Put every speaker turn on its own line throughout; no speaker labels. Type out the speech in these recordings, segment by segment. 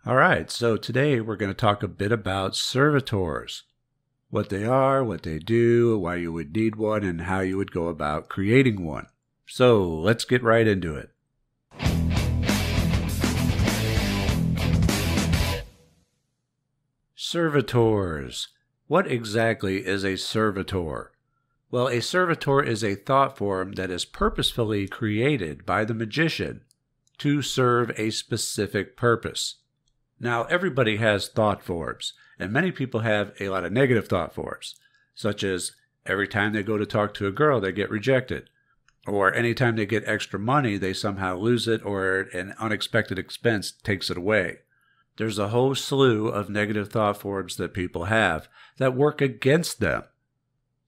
Alright, so today we're going to talk a bit about servitors. What they are, what they do, why you would need one, and how you would go about creating one. So let's get right into it. Servitors. What exactly is a servitor? Well, a servitor is a thought form that is purposefully created by the magician to serve a specific purpose. Now, everybody has thought forms, and many people have a lot of negative thought forms, such as every time they go to talk to a girl, they get rejected, or anytime they get extra money, they somehow lose it, or an unexpected expense takes it away. There's a whole slew of negative thought forms that people have that work against them.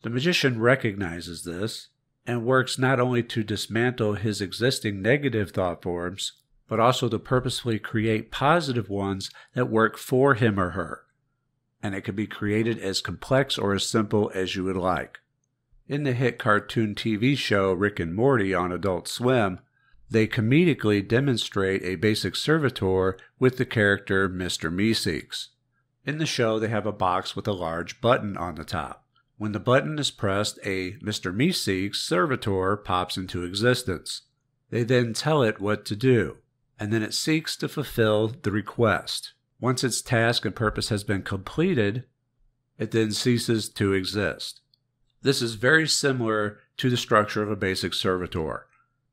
The magician recognizes this and works not only to dismantle his existing negative thought forms, but also to purposefully create positive ones that work for him or her. And it can be created as complex or as simple as you would like. In the hit cartoon TV show Rick and Morty on Adult Swim, they comedically demonstrate a basic servitor with the character Mr. Meeseeks. In the show, they have a box with a large button on the top. When the button is pressed, a Mr. Meeseeks servitor pops into existence. They then tell it what to do, and then it seeks to fulfill the request. Once its task and purpose has been completed, it then ceases to exist. This is very similar to the structure of a basic servitor.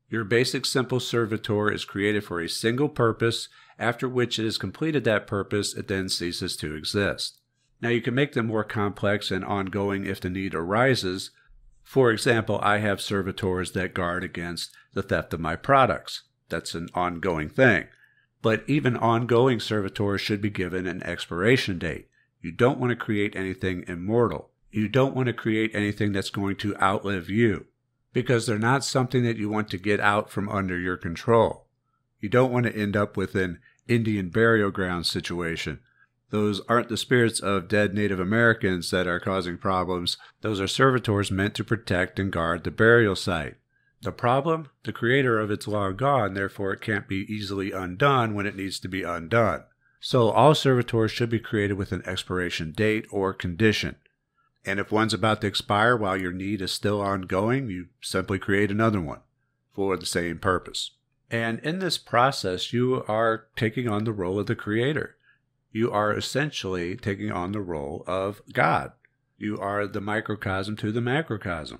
Your basic simple servitor is created for a single purpose, after which it has completed that purpose, it then ceases to exist. Now you can make them more complex and ongoing if the need arises. For example, I have servitors that guard against the theft of my products. That's an ongoing thing. But even ongoing servitors should be given an expiration date. You don't want to create anything immortal. You don't want to create anything that's going to outlive you, because they're not something that you want to get out from under your control. You don't want to end up with an Indian burial ground situation. Those aren't the spirits of dead Native Americans that are causing problems. Those are servitors meant to protect and guard the burial site. The problem? The creator of it's long gone, therefore it can't be easily undone when it needs to be undone. So all servitors should be created with an expiration date or condition. And if one's about to expire while your need is still ongoing, you simply create another one for the same purpose. And in this process, you are taking on the role of the creator. You are essentially taking on the role of God. You are the microcosm to the macrocosm.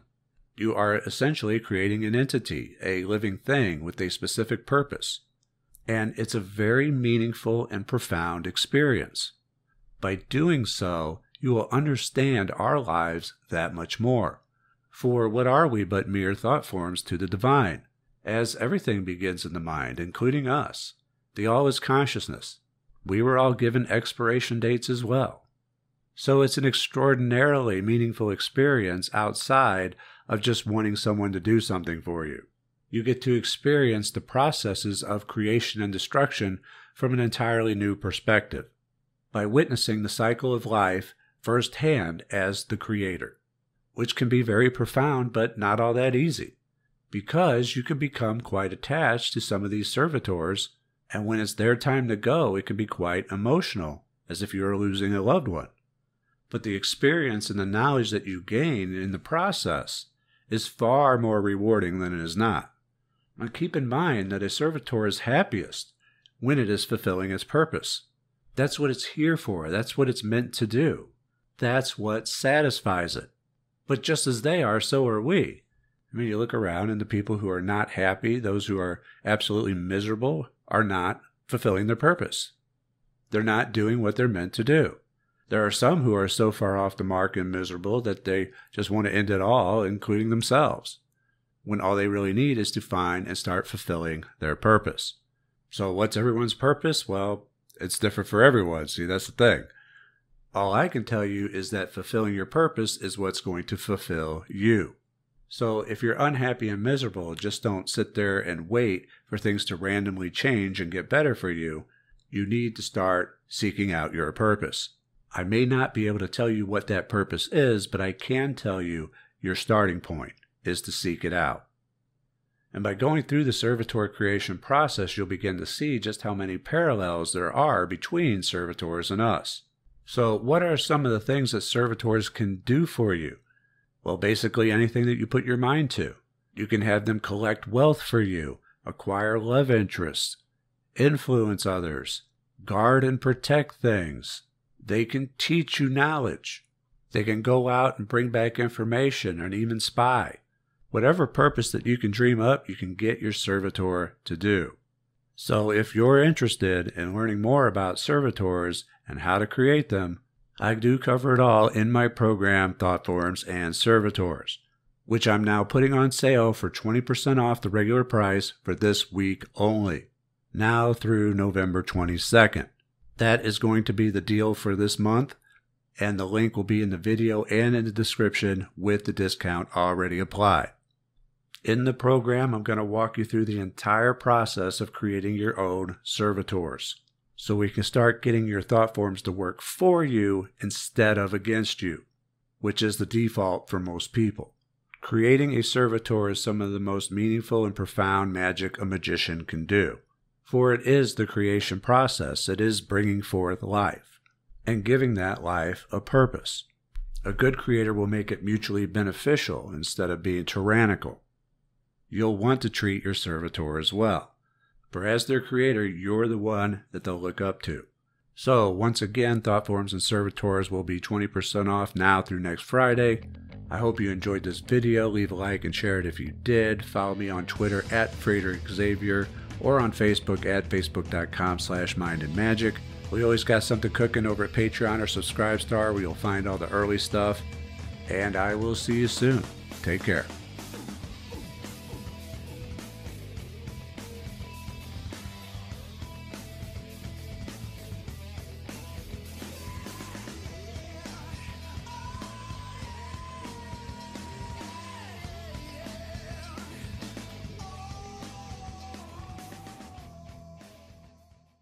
You are essentially creating an entity, a living thing with a specific purpose. And it's a very meaningful and profound experience. By doing so, you will understand our lives that much more. For what are we but mere thought forms to the divine? As everything begins in the mind, including us. The all is consciousness. We were all given expiration dates as well. So it's an extraordinarily meaningful experience outside of just wanting someone to do something for you. You get to experience the processes of creation and destruction from an entirely new perspective, by witnessing the cycle of life firsthand as the creator, which can be very profound but not all that easy, because you can become quite attached to some of these servitors, and when it's their time to go, it can be quite emotional, as if you were losing a loved one. But the experience and the knowledge that you gain in the process is far more rewarding than it is not. Now keep in mind that a servitor is happiest when it is fulfilling its purpose. That's what it's here for. That's what it's meant to do. That's what satisfies it. But just as they are, so are we. I mean, you look around and the people who are not happy, those who are absolutely miserable, are not fulfilling their purpose. They're not doing what they're meant to do. There are some who are so far off the mark and miserable that they just want to end it all, including themselves, when all they really need is to find and start fulfilling their purpose. So what's everyone's purpose? Well, it's different for everyone. See, that's the thing. All I can tell you is that fulfilling your purpose is what's going to fulfill you. So if you're unhappy and miserable, just don't sit there and wait for things to randomly change and get better for you. You need to start seeking out your purpose. I may not be able to tell you what that purpose is, but I can tell you your starting point is to seek it out. And by going through the Servitor creation process, you'll begin to see just how many parallels there are between Servitors and us. So what are some of the things that Servitors can do for you? Well, basically anything that you put your mind to. You can have them collect wealth for you, acquire love interests, influence others, guard and protect things. They can teach you knowledge. They can go out and bring back information and even spy. Whatever purpose that you can dream up, you can get your Servitor to do. So if you're interested in learning more about Servitors and how to create them, I do cover it all in my program, Thought Forms and Servitors, which I'm now putting on sale for 20% off the regular price for this week only, now through November 22nd. That is going to be the deal for this month, and the link will be in the video and in the description with the discount already applied. In the program, I'm going to walk you through the entire process of creating your own Servitors, so we can start getting your thought forms to work for you instead of against you, which is the default for most people. Creating a Servitor is some of the most meaningful and profound magic a magician can do, for it is the creation process. It is bringing forth life and giving that life a purpose. A good creator will make it mutually beneficial instead of being tyrannical. You'll want to treat your Servitor as well, for as their creator, you're the one that they'll look up to. So, once again, Thought Forms and Servitors will be 20% off now through next Friday. I hope you enjoyed this video. Leave a like and share it if you did. Follow me on Twitter at Frater Xavier or on Facebook at facebook.com/mindandmagic. We always got something cooking over at Patreon or Subscribe Star where you'll find all the early stuff. And I will see you soon. Take care.